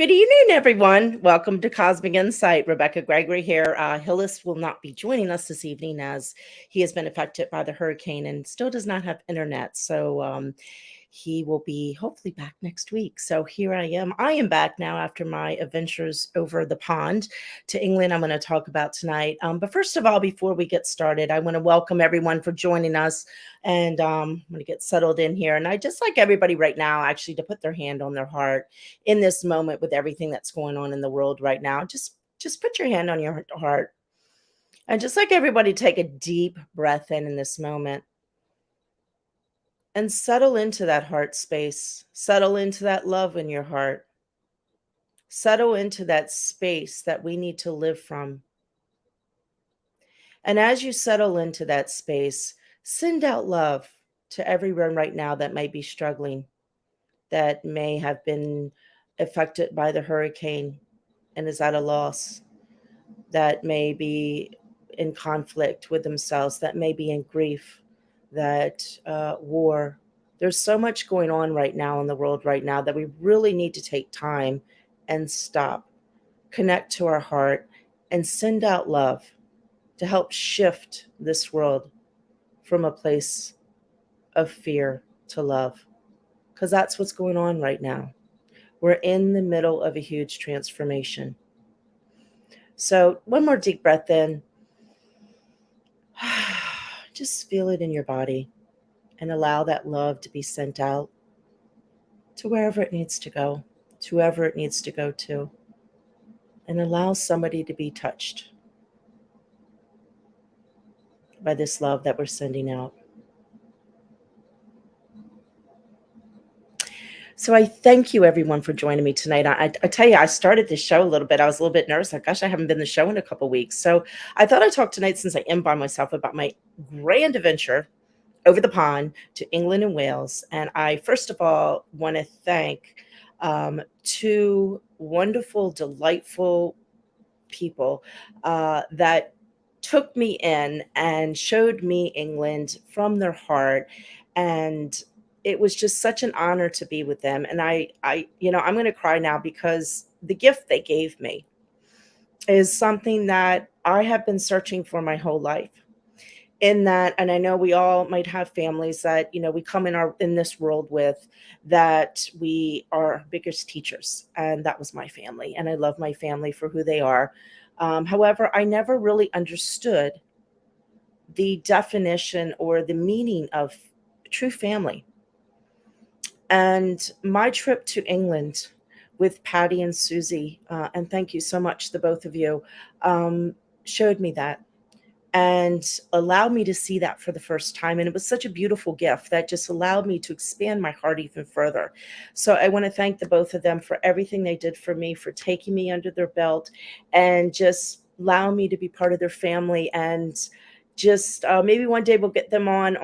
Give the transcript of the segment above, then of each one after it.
Good evening, everyone. Welcome to Cosmic Insight. Rebecca Gregory here. Hillis will not be joining us this evening as he has been affected by the hurricane and still does not have internet. So he will be hopefully back next week. So here I am. I am back now after my adventures over the pond to England. I'm going to talk about tonight. But first of all, before we get started, I want to welcome everyone for joining us. And I'm going to get settled in here. And I just like everybody right now, actually, to put their hand on their heart in this moment with everything that's going on in the world right now. Just put your hand on your heart. And just like everybody, take a deep breath in this moment and settle into that heart space. Settle into that love in your heart. Settle into that space that we need to live from. And as you settle into that space, send out love to everyone right now that might be struggling, that may have been affected by the hurricane and is at a loss, that may be in conflict with themselves, that may be in grief, that war. There's so much going on right now in the world right now that we really need to take time and stop, connect to our heart, and send out love to help shift this world from a place of fear to love. Because that's what's going on right now. We're in the middle of a huge transformation. So one more deep breath in. Just feel it in your body and allow that love to be sent out to wherever it needs to go, to whoever it needs to go to, and allow somebody to be touched by this love that we're sending out. So I thank you, everyone, for joining me tonight. I tell you, I started this show a little bit. I was a little bit nervous. Like, gosh, I haven't been the show in a couple of weeks. So I thought I'd talk tonight, since I am by myself, about my grand adventure over the pond to England and Wales. And I, first of all, want to thank two wonderful, delightful people that took me in and showed me England from their heart. And it was just such an honor to be with them. And I'm going to cry now, because the gift they gave me is something that I have been searching for my whole life. In that, and I know we all might have families that, we come in this world with, that we are our biggest teachers. And that was my family. And I love my family for who they are. However, I never really understood the definition or the meaning of true family. And my trip to England with Patty and Susie, and thank you so much, the both of you, showed me that and allowed me to see that for the first time. And it was such a beautiful gift that just allowed me to expand my heart even further. So I want to thank the both of them for everything they did for me, for taking me under their belt and just allow me to be part of their family. And just maybe one day we'll get them on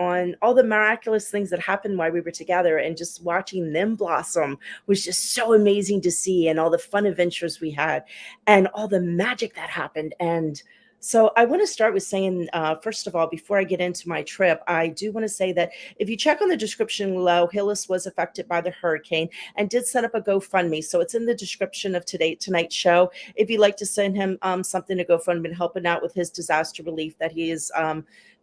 all the miraculous things that happened while we were together, and just watching them blossom was just so amazing to see, and all the fun adventures we had and all the magic that happened. And so I want to start with saying, first of all, before I get into my trip, I do want to say that if you check on the description below, Hillis was affected by the hurricane and did set up a GoFundMe. So it's in the description of tonight's show. If you'd like to send him something to GoFundMe and helping out with his disaster relief that he is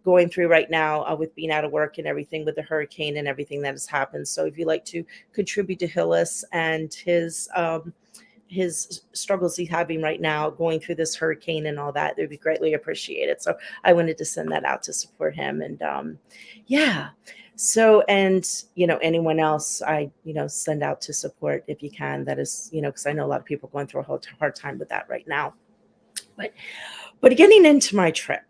going through right now with being out of work and everything with the hurricane and everything that has happened. So if you'd like to contribute to Hillis and his struggles he's having right now going through this hurricane and all that, they'd be greatly appreciated. So I wanted to send that out to support him. And yeah, so, and anyone else I send out to support if you can. That is, because I know a lot of people going through a hard time with that right now. But getting into my trip,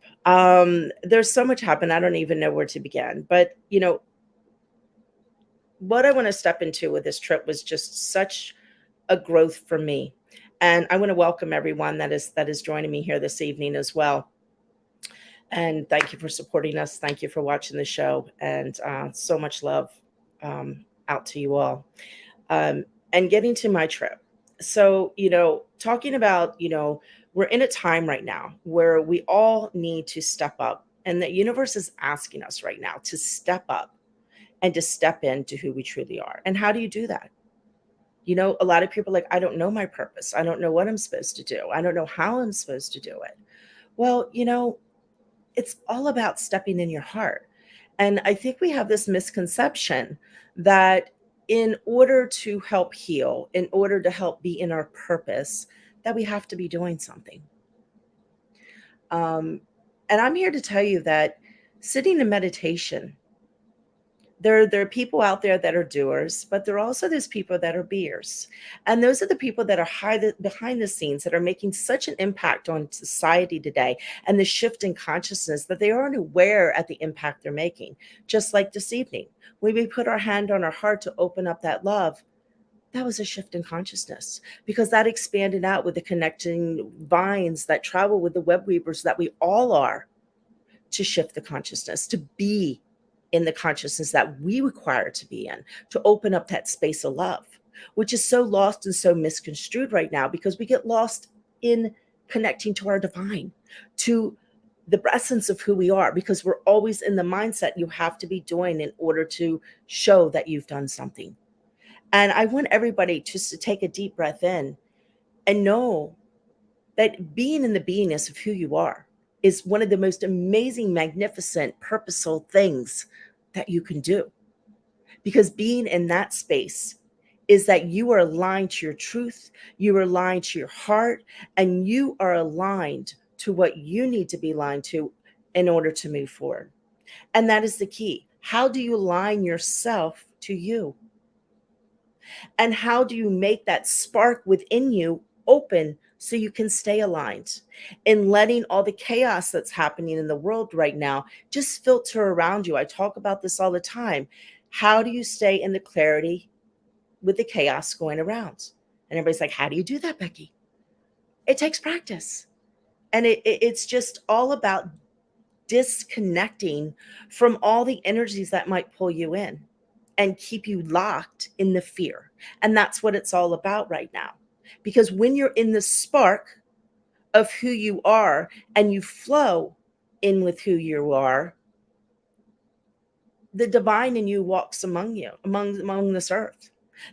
there's so much happened, I don't even know where to begin. But what I want to step into with this trip was just such a growth for me. And I want to welcome everyone that is joining me here this evening as well. And thank you for supporting us. Thank you for watching the show, and so much love out to you all. And getting to my trip. So, talking about, we're in a time right now where we all need to step up, and the universe is asking us right now to step up and to step into who we truly are. And how do you do that? A lot of people are like, I don't know my purpose. I don't know what I'm supposed to do. I don't know how I'm supposed to do it. Well, it's all about stepping in your heart. And I think we have this misconception that in order to help heal, in order to help be in our purpose, that we have to be doing something. Um, and I'm here to tell you that sitting in meditation, there are people out there that are doers, but there are also those people that are beers. And those are the people that are behind the scenes that are making such an impact on society today and the shift in consciousness that they aren't aware at the impact they're making. Just like this evening, when we put our hand on our heart to open up that love, that was a shift in consciousness because that expanded out with the connecting vines that travel with the web weavers that we all are, to shift the consciousness, to be in the consciousness that we require to be in, to open up that space of love, which is so lost and so misconstrued right now because we get lost in connecting to our divine, to the essence of who we are, because we're always in the mindset you have to be doing in order to show that you've done something. And I want everybody just to take a deep breath in and know that being in the beingness of who you are is one of the most amazing, magnificent, purposeful things that you can do. Because being in that space is that you are aligned to your truth, you are aligned to your heart, and you are aligned to what you need to be aligned to in order to move forward. And that is the key. How do you align yourself to you? And how do you make that spark within you open so you can stay aligned, and letting all the chaos that's happening in the world right now just filter around you? I talk about this all the time. How do you stay in the clarity with the chaos going around? And everybody's like, how do you do that, Becky? It takes practice. And it's just all about disconnecting from all the energies that might pull you in and keep you locked in the fear. And that's what it's all about right now. Because when you're in the spark of who you are and you flow in with who you are, the divine in you walks among you, among this earth.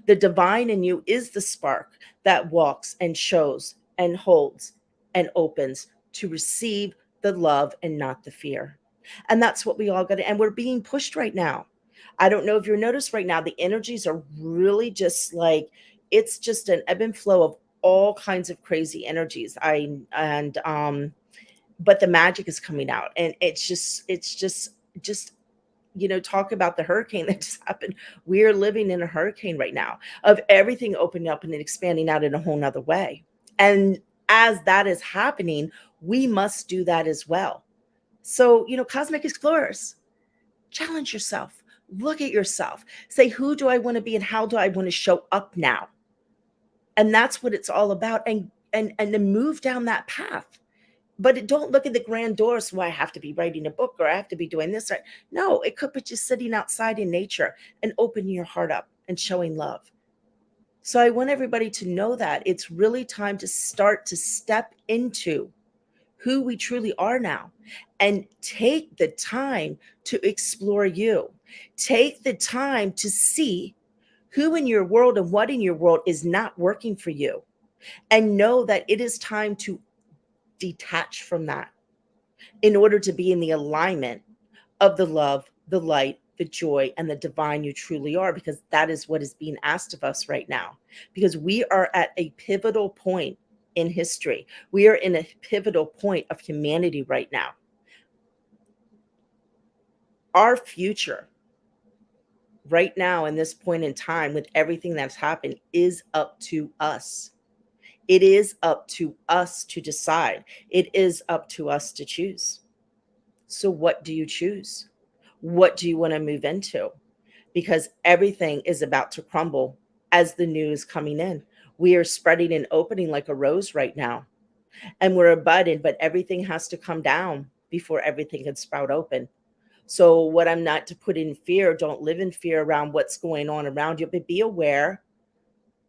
The divine in you is the spark that walks and shows and holds and opens to receive the love and not the fear. And that's what we all got to, and we're being pushed right now. I don't know if you're noticed right now, the energies are really just like, it's just an ebb and flow of all kinds of crazy energies. But the magic is coming out, and it's just talk about the hurricane that just happened. We're living in a hurricane right now of everything opening up and expanding out in a whole nother way. And as that is happening, we must do that as well. So, cosmic explorers, challenge yourself, look at yourself, say, who do I want to be and how do I want to show up now? And that's what it's all about. And to move down that path. But don't look at the grand doors. So I have to be writing a book or I have to be doing this. Right? No, it could be just sitting outside in nature and opening your heart up and showing love. So I want everybody to know that it's really time to start to step into who we truly are now and take the time to explore you. Take the time to see who in your world and what in your world is not working for you, and know that it is time to detach from that in order to be in the alignment of the love, the light, the joy, and the divine you truly are, because that is what is being asked of us right now. Because we are at a pivotal point in history. We are in a pivotal point of humanity right now. Our future right now, in this point in time, with everything that's happened, is up to us. It is up to us to decide. It is up to us to choose. So what do you choose? What do you want to move into? Because everything is about to crumble as the new is coming in. We are spreading and opening like a rose right now. And we're a budding, but everything has to come down before everything can sprout open. So what I'm not to put in fear, don't live in fear around what's going on around you, but be aware.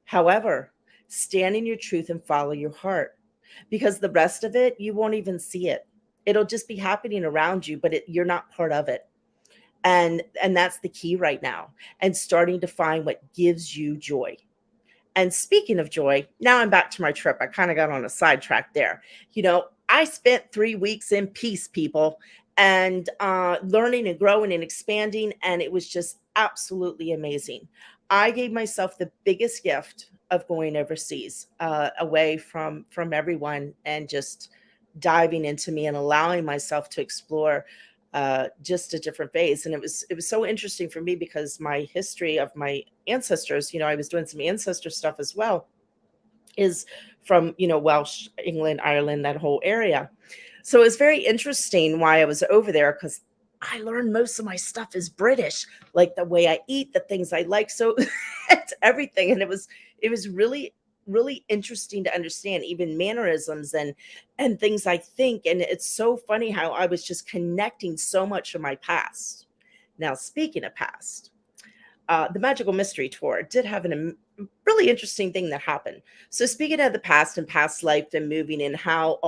However, stand in your truth and follow your heart, because the rest of it, you won't even see it. It'll just be happening around you, but you're not part of it. And that's the key right now. And starting to find what gives you joy. And speaking of joy, now I'm back to my trip. I kind of got on a sidetrack there. I spent 3 weeks in peace, people, and learning and growing and expanding. And it was just absolutely amazing. I gave myself the biggest gift of going overseas, away from everyone, and just diving into me and allowing myself to explore just a different phase. And it was so interesting for me because my history of my ancestors, I was doing some ancestor stuff as well, is from Welsh, England, Ireland, that whole area. So it was very interesting why I was over there, because I learned most of my stuff is British, like the way I eat, the things I like. So it's everything. And it was really, really interesting to understand even mannerisms and things I think. And it's so funny how I was just connecting so much of my past. Now, speaking of past, the Magical Mystery Tour did have really interesting thing that happened. So speaking of the past and past life and moving, and how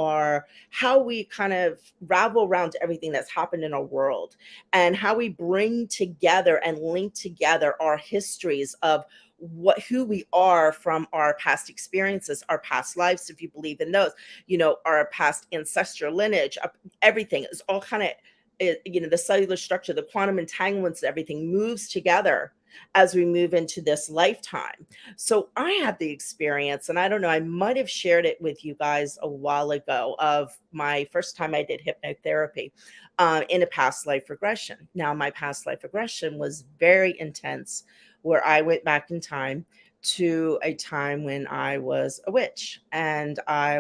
we kind of ravel around to everything that's happened in our world, and how we bring together and link together our histories of who we are from our past experiences, our past lives, if you believe in those, our past ancestral lineage, everything is all kind of, the cellular structure, the quantum entanglements, everything moves together as we move into this lifetime. So I had the experience, and I don't know, I might have shared it with you guys a while ago, of my first time I did hypnotherapy in a past life regression. Now, my past life regression was very intense, where I went back in time to a time when I was a witch. And I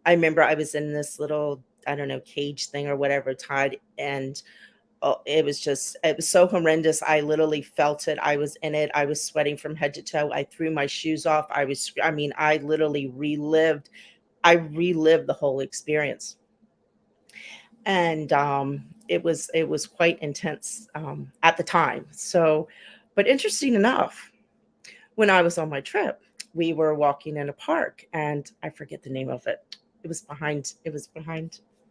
remember I was in this little, I don't know, cage thing or whatever, tied, and it was so horrendous. I literally felt it. I was in it. I was sweating from head to toe. I threw my shoes off. I mean, I literally relived the whole experience. And it was quite intense at the time. So, but interesting enough, when I was on my trip, we were walking in a park, and I forget the name of it. It was behind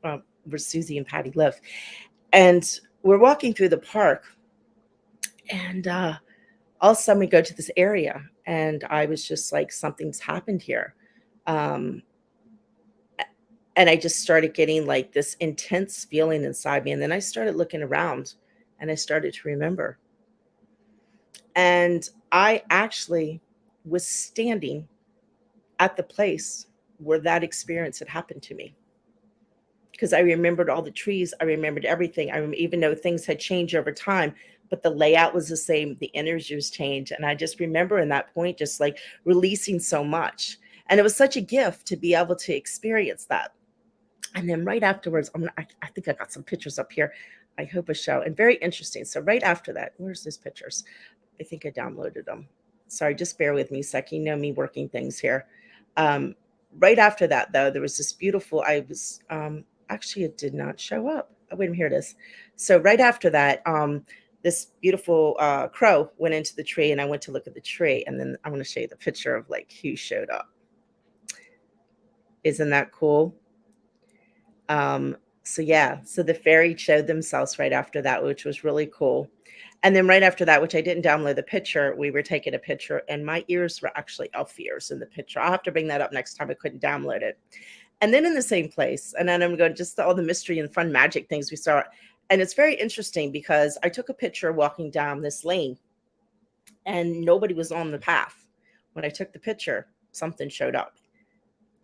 where Susie and Patty live. And we're walking through the park, and all of a sudden we go to this area, and I was just like, something's happened here. Um, and I just started getting like this intense feeling inside me. And then I started looking around, and I started to remember. And I actually was standing at the place where that experience had happened to me, because I remembered all the trees. I remembered everything. Even though things had changed over time, but the layout was the same, the energy was changed. And I just remember in that point, just like releasing so much. And it was such a gift to be able to experience that. And then right afterwards, I think I got some pictures up here. I hope I show. And very interesting. So right after that, where's those pictures? I think I downloaded them. Sorry, just bear with me a second. You know me working things here. Um, right after that, though, there was this beautiful, actually, it did not show up. Oh, wait, here it is. So right after that, this beautiful crow went into the tree, and I went to look at the tree. And then I'm going to show you the picture of like who showed up. Isn't that cool? So yeah, so the fairy showed themselves right after that, which was really cool. And then right after that, which I didn't download the picture, we were taking a picture, and my ears were actually elf ears in the picture. I'll have to bring that up next time. I couldn't download it. And then in the same place, and then I'm going just all the mystery and fun magic things we saw. And it's very interesting because I took a picture walking down this lane, and nobody was on the path. When I took the picture, something showed up.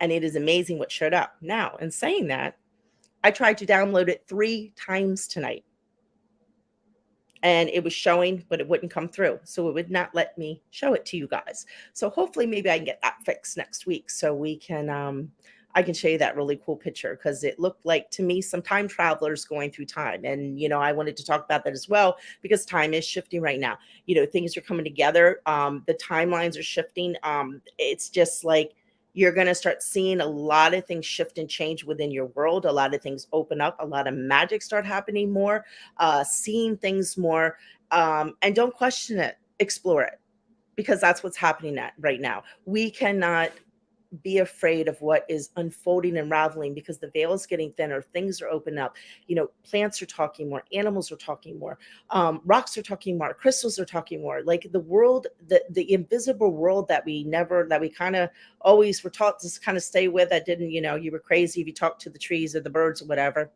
And it is amazing what showed up. Now, in saying that, I tried to download it 3 times tonight, and it was showing, but it wouldn't come through. So it would not let me show it to you guys. So hopefully maybe I can get that fixed next week, so we can I can show you that really cool picture, because it looked like to me some time travelers going through time. And I wanted to talk about that as well, because time is shifting right now. Things are coming together. The timelines are shifting. It's just like you're going to start seeing a lot of things shift and change within your world. A lot of things open up. A lot of magic start happening more, seeing things more. And don't question it. Explore it, because that's what's happening right now. We cannot be afraid of what is unfolding and unraveling, because the veil is getting thinner, things are opening up. Plants are talking more, animals are talking more, rocks are talking more, crystals are talking more. Like the world, the invisible world that we kind of always were taught to kind of stay with, that didn't, you were crazy if you talked to the trees or the birds or whatever.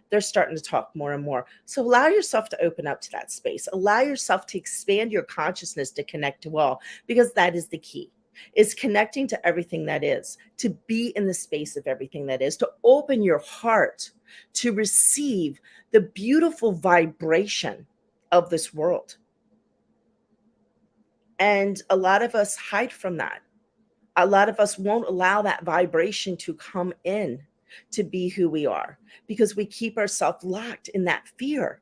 They're starting to talk more and more. So allow yourself to open up to that space. Allow yourself to expand your consciousness to connect to all, because that is the key. Is connecting to everything that is, to be in the space of everything that is, to open your heart to receive the beautiful vibration of this world. And a lot of us hide from that. A lot of us won't allow that vibration to come in to be who we are, because we keep ourselves locked in that fear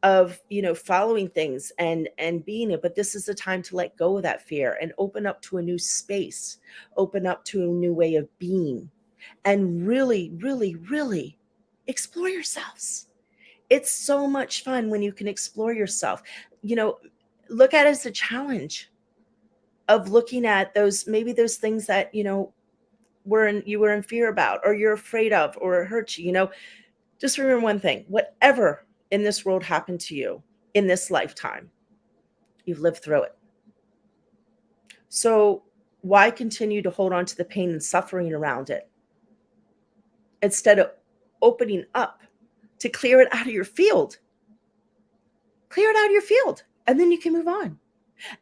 of following things and being it. But this is the time to let go of that fear and open up to a new space, open up to a new way of being, and really, really, really explore yourselves. It's so much fun when you can explore yourself. Look at it as a challenge of looking at those things that you were in fear about, or you're afraid of, or it hurts you. Just remember one thing: whatever in this world happened to you in this lifetime, you've lived through it. So why continue to hold on to the pain and suffering around it, instead of opening up to clear it out of your field? Clear it out of your field, and then you can move on.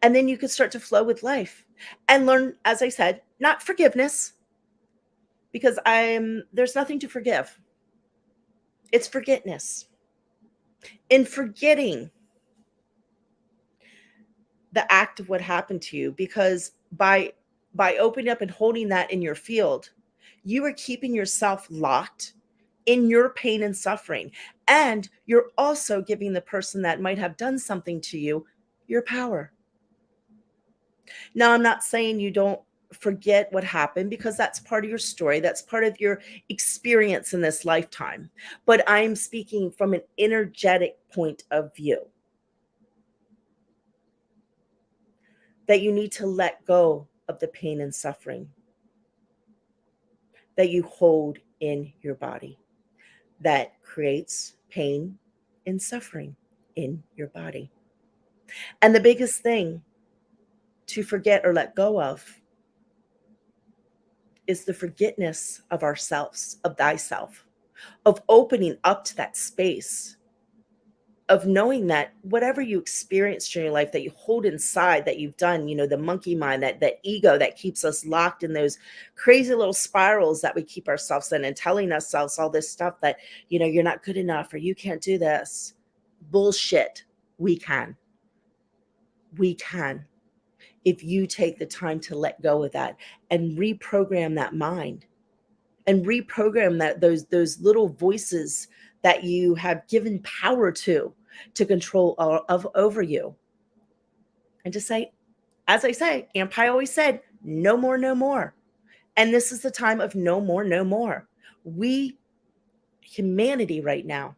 And then you can start to flow with life and learn, as I said, not forgiveness, because there's nothing to forgive. It's forgetness. In forgetting the act of what happened to you, because by opening up and holding that in your field, you are keeping yourself locked in your pain and suffering. And you're also giving the person that might have done something to you your power. Now, I'm not saying you don't forget what happened, because that's part of your story. That's part of your experience in this lifetime. But I'm speaking from an energetic point of view, that you need to let go of the pain and suffering that you hold in your body, that creates pain and suffering in your body. And the biggest thing to forget or let go of is the forgetness of ourselves, of thyself, of opening up to that space, of knowing that whatever you experienced during your life that you hold inside, that you've done, the monkey mind, that ego that keeps us locked in those crazy little spirals that we keep ourselves in, and telling ourselves all this stuff that, you're not good enough, or you can't do this. Bullshit. We can. We can. If you take the time to let go of that and reprogram that mind, and reprogram those little voices that you have given power to control over you, and to say, as I say, Aunt Pi always said, no more, no more. And this is the time of no more, no more. Humanity right now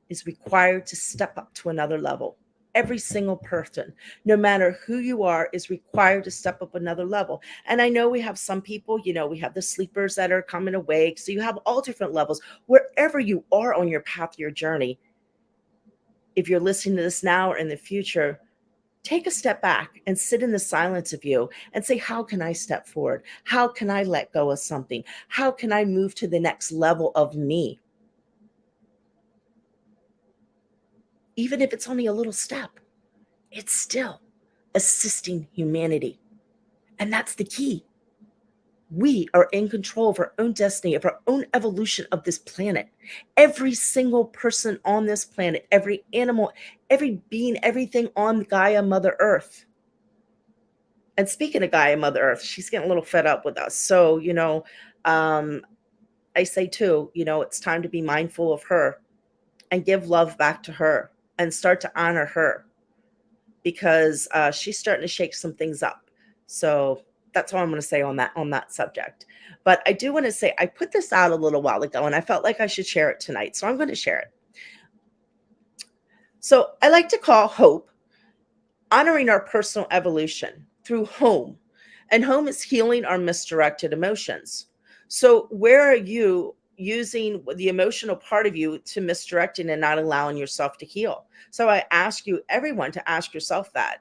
is required to step up to another level. Every single person, no matter who you are, is required to step up another level. And I know we have some people, we have the sleepers that are coming awake. So you have all different levels. Wherever you are on your path, your journey, if you're listening to this now or in the future, take a step back and sit in the silence of you and say, how can I step forward? How can I let go of something? How can I move to the next level of me? Even if it's only a little step, it's still assisting humanity. And that's the key. We are in control of our own destiny, of our own evolution of this planet. Every single person on this planet, every animal, every being, everything on Gaia, Mother Earth. And speaking of Gaia, Mother Earth, she's getting a little fed up with us. So, I say too, it's time to be mindful of her and give love back to her and start to honor her, because she's starting to shake some things up. So that's all I'm going to say on that subject. But I do want to say, I put this out a little while ago and I felt like I should share it tonight. So I'm going to share it. So I like to call hope honoring our personal evolution through home. And home is healing our misdirected emotions. So where are you using the emotional part of you to misdirecting and not allowing yourself to heal? So I ask you, everyone, to ask yourself that.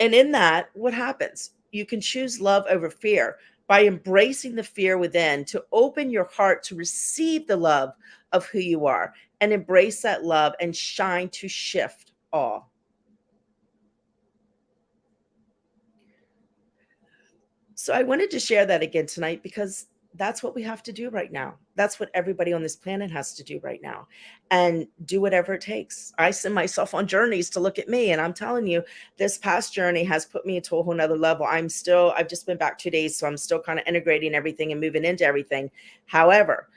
And in that, what happens? You can choose love over fear by embracing the fear within, to open your heart to receive the love of who you are and embrace that love and shine to shift all. So I wanted to share that again tonight because that's what we have to do right now. That's what everybody on this planet has to do right now, and do whatever it takes. I send myself on journeys to look at me, and I'm telling you, this past journey has put me to a whole nother level. I've just been back 2 days, so I'm still kind of integrating everything and moving into everything. However,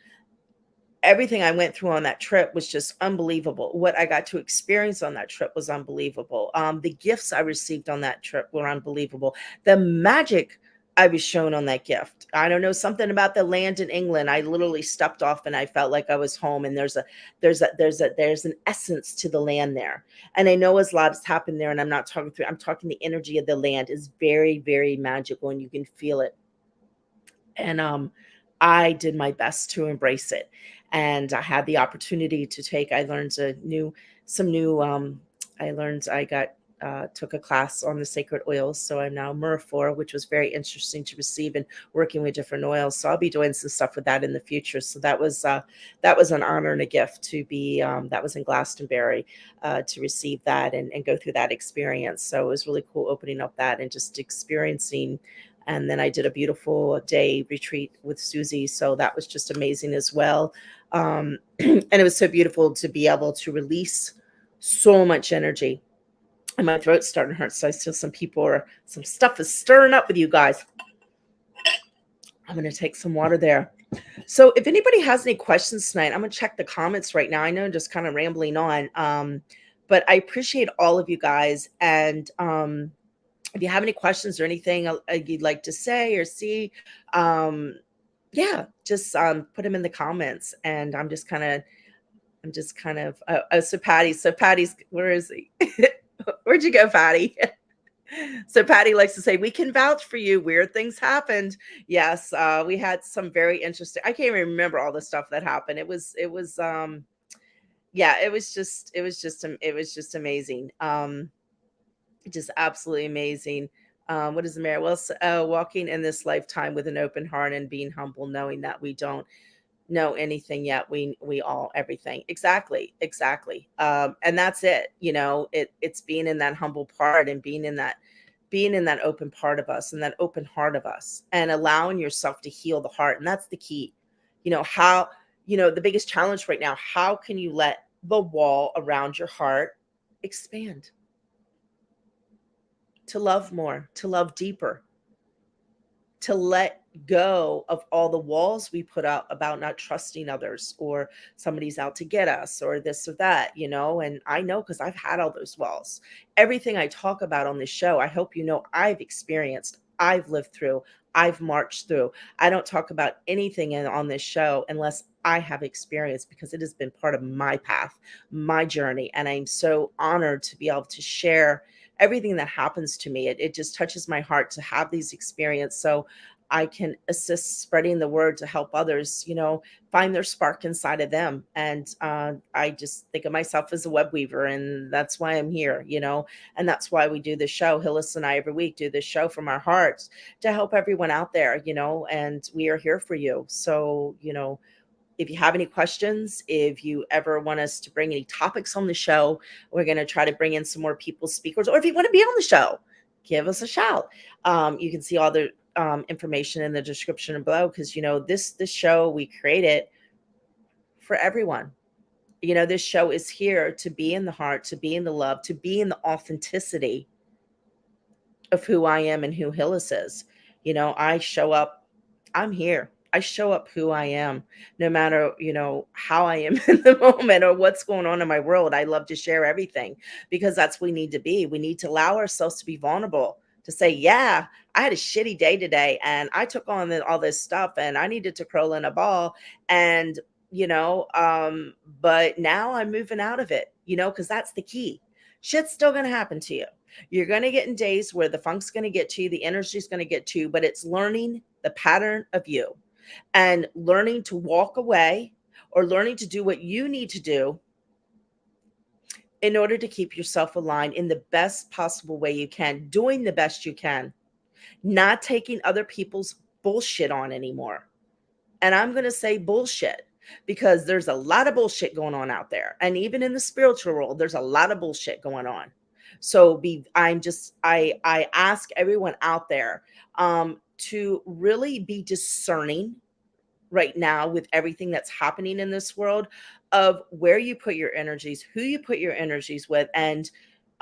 everything I went through on that trip was just unbelievable. What I got to experience on that trip was unbelievable. The gifts I received on that trip were unbelievable. The magic I was shown on that gift. I don't know, something about the land in England. I literally stepped off and I felt like I was home. And there's an essence to the land there. And I know as a lot has happened there, and I'm talking the energy of the land is very, very magical, and you can feel it. And I did my best to embrace it, and I had the opportunity to take. I learned some new. I learned. I got took a class on the sacred oils, so I'm now Myrrh, which was very interesting to receive, and working with different oils. So I'll be doing some stuff with that in the future. So that was an honor and a gift to be. That was in Glastonbury, to receive that and go through that experience. So it was really cool opening up that and just experiencing. And then I did a beautiful day retreat with Susie. So that was just amazing as well. And it was so beautiful to be able to release so much energy. And my throat's starting to hurt. So I feel some stuff is stirring up with you guys. I'm going to take some water there. So if anybody has any questions tonight, I'm going to check the comments right now. I know I'm just kind of rambling on. But I appreciate all of you guys. And if you have any questions or anything you'd like to say or see, yeah, just put them in the comments. And so Patty's, where is he? Where'd you go, Patty? So Patty likes to say, we can vouch for you. Weird things happened. Yes, we had some very interesting. I can't even remember all the stuff that happened. Yeah, it was just amazing. Just absolutely amazing. What is the mayor? Well, walking in this lifetime with an open heart and being humble, knowing that we don't know anything yet. We all everything. Exactly. And that's it. It's being in that humble part and being in that open part of us and that open heart of us, and allowing yourself to heal the heart. And that's the key. How, the biggest challenge right now, how can you let the wall around your heart expand? To love more, to love deeper, to let go of all the walls we put up about not trusting others, or somebody's out to get us, or this or that, and I know, because I've had all those walls. Everything I talk about on this show, I hope I've experienced, I've lived through, I've marched through. I don't talk about anything on this show unless I have experience, because it has been part of my path, my journey, and I'm so honored to be able to share everything that happens to me. It just touches my heart to have these experiences, so I can assist spreading the word to help others, find their spark inside of them. And I just think of myself as a web weaver, and that's why I'm here, and that's why we do this show. Hillis and I every week do this show from our hearts to help everyone out there, and we are here for you. So, if you have any questions, if you ever want us to bring any topics on the show, we're going to try to bring in some more people, speakers, or if you want to be on the show, give us a shout. You can see all the information in the description below, because this show, we created for everyone. This show is here to be in the heart, to be in the love, to be in the authenticity of who I am and who Hillis is. I show up, I'm here. I show up who I am, no matter, how I am in the moment or what's going on in my world. I love to share everything, because that's what we need to be. We need to allow ourselves to be vulnerable, to say, yeah, I had a shitty day today, and I took on all this stuff, and I needed to curl in a ball, and, but now I'm moving out of it, because that's the key. Shit's still going to happen to you. You're going to get in days where the funk's going to get to you, the energy's going to get to you, but it's learning the pattern of you and learning to walk away or learning to do what you need to do in order to keep yourself aligned in the best possible way you can, doing the best you can, not taking other people's bullshit on anymore. And I'm going to say bullshit because there's a lot of bullshit going on out there. And even in the spiritual world, there's a lot of bullshit going on. So I ask everyone out there to really be discerning right now with everything that's happening in this world of where you put your energies, who you put your energies with,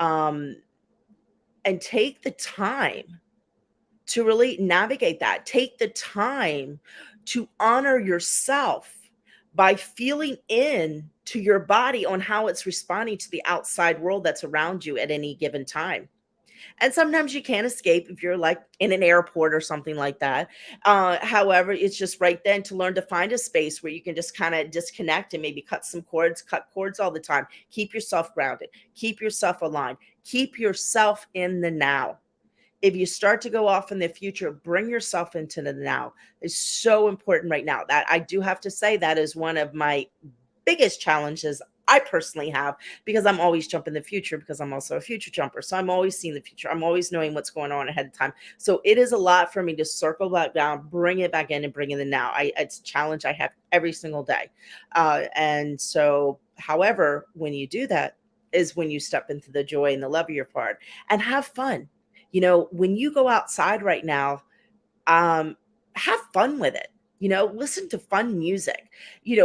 um and take the time to really navigate that. Take the time to honor yourself by feeling in to your body on how it's responding to the outside world that's around you at any given time. And sometimes you can't escape if you're like in an airport or something like that. However, it's just right then to learn to find a space where you can just kind of disconnect and maybe cut cords all the time. Keep yourself grounded, keep yourself aligned, keep yourself in the now. If you start to go off in the future, bring yourself into the now. It's so important right now. That I do have to say that is one of my biggest challenges I personally have because I'm always jumping the future because I'm also a future jumper. So I'm always seeing the future. I'm always knowing what's going on ahead of time. So it is a lot for me to circle back down, bring it back in and bring in the now. It's a challenge I have every single day. And so, however, when you do that is when you step into the joy and the love of your part and have fun. When you go outside right now, um, have fun with it. Listen to fun music,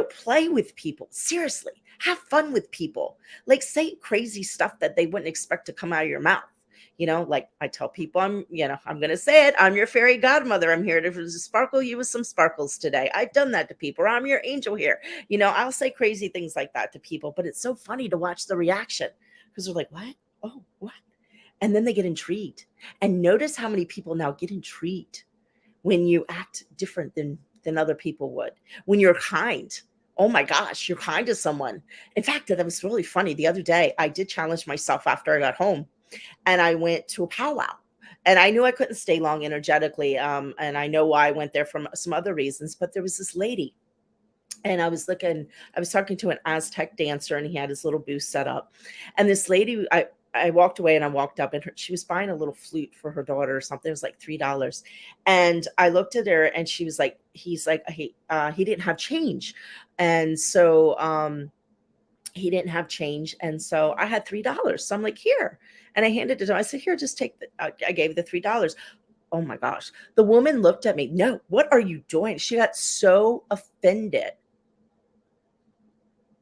play with people. Seriously, have fun with people. Like, say crazy stuff that they wouldn't expect to come out of your mouth. Like I tell people, I'm going to say it. I'm your fairy godmother. I'm here to sparkle you with some sparkles today. I've done that to people. Or I'm your angel here. I'll say crazy things like that to people, but it's so funny to watch the reaction because they're like, what? Oh, what? And then they get intrigued. And notice how many people now get intrigued when you act different than other people would. When you're kind. Oh my gosh, you're kind to someone. In fact, that was really funny. The other day, I did challenge myself after I got home and I went to a powwow. And I knew I couldn't stay long energetically. And I know why I went there for some other reasons, but there was this lady and I was talking to an Aztec dancer and he had his little booth set up. And this lady, I walked away and I walked up and she was buying a little flute for her daughter or something. It was like $3. And I looked at her and she was like, he's like, he didn't have change. And so, he didn't have change. And so I had $3. So I'm like, here. And I handed it to him. I said, here, just take I gave the $3. Oh my gosh. The woman looked at me. No, what are you doing? She got so offended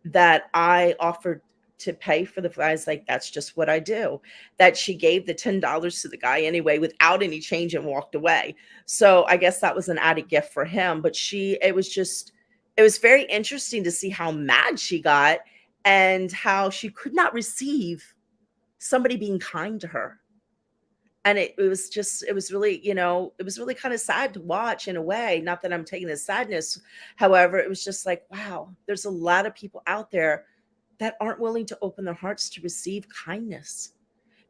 that I offered to pay for the flies. Like, that's just what I do. That she gave the $10 to the guy anyway without any change and walked away. So I guess that was an added gift for him. But it was very interesting to see how mad she got and how she could not receive somebody being kind to her. And it was really, it was really kind of sad to watch in a way. Not that I'm taking the sadness. However, it was just like, wow, there's a lot of people out there that aren't willing to open their hearts to receive kindness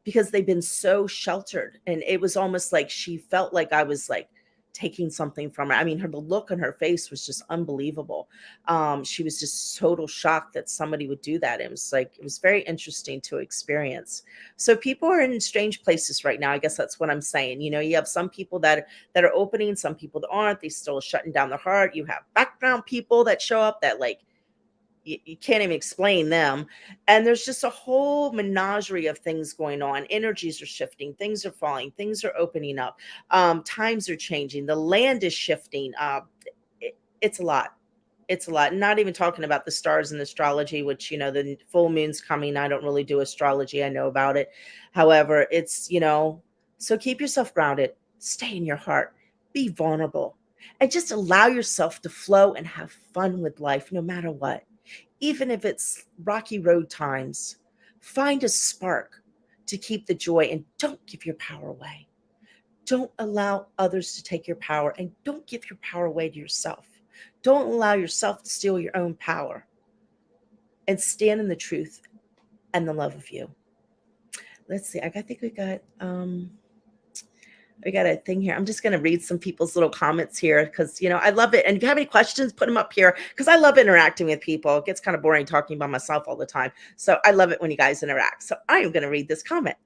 because they've been so sheltered. And it was almost like she felt like I was like taking something from her. I mean, the look on her face was just unbelievable. She was just total shock that somebody would do that. It was very interesting to experience. So people are in strange places right now. I guess that's what I'm saying. You have some people that are opening, some people that aren't. They still shutting down their heart. You have background people that show up that like you can't even explain them. And there's just a whole menagerie of things going on. Energies are shifting, things are falling, things are opening up, times are changing, the land is shifting. It's a lot. It's a lot. Not even talking about the stars and astrology, which, the full moon's coming. I don't really do astrology. I know about it. However, so keep yourself grounded, stay in your heart, be vulnerable, and just allow yourself to flow and have fun with life no matter what. Even if it's rocky road times, find a spark to keep the joy and don't give your power away. Don't allow others to take your power and don't give your power away to yourself. Don't allow yourself to steal your own power and stand in the truth and the love of you. let's see. I think we got a thing here. I'm just going to read some people's little comments here because, I love it. And if you have any questions, put them up here because I love interacting with people. It gets kind of boring talking by myself all the time. So I love it when you guys interact. So I am going to read this comment.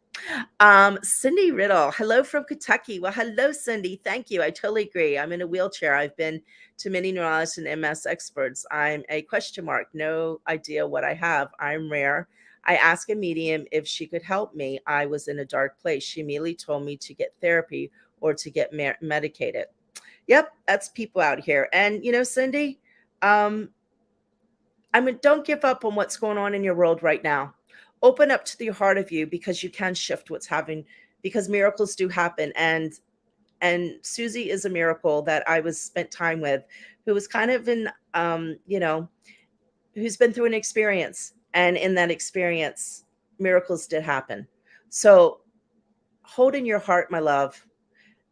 Cindy Riddle, hello from Kentucky. Well, hello, Cindy. Thank you. I totally agree. I'm in a wheelchair. I've been to many neurologists and MS experts. I'm a question mark. No idea what I have. I'm rare. I asked a medium if she could help me. I was in a dark place. She immediately told me to get therapy or to get medicated. Yep, that's people out here. And, Cindy, um, don't give up on what's going on in your world right now. Open up to the heart of you because you can shift what's happening because miracles do happen. And Susie is a miracle that I was spent time with, who was kind of in, who's been through an experience. And in that experience, miracles did happen. So hold in your heart, my love,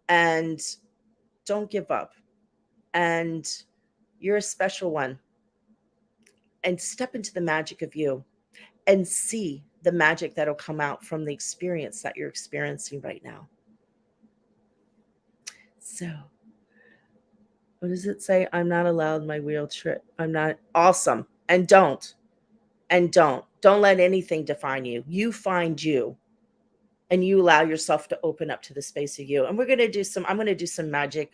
and don't give up. And you're a special one. And step into the magic of you and see the magic that'll come out from the experience that you're experiencing right now. So, what does it say? I'm not allowed my wheelchair. I'm not awesome. And don't let anything define you. You find you and you allow yourself to open up to the space of you. And I'm going to do some magic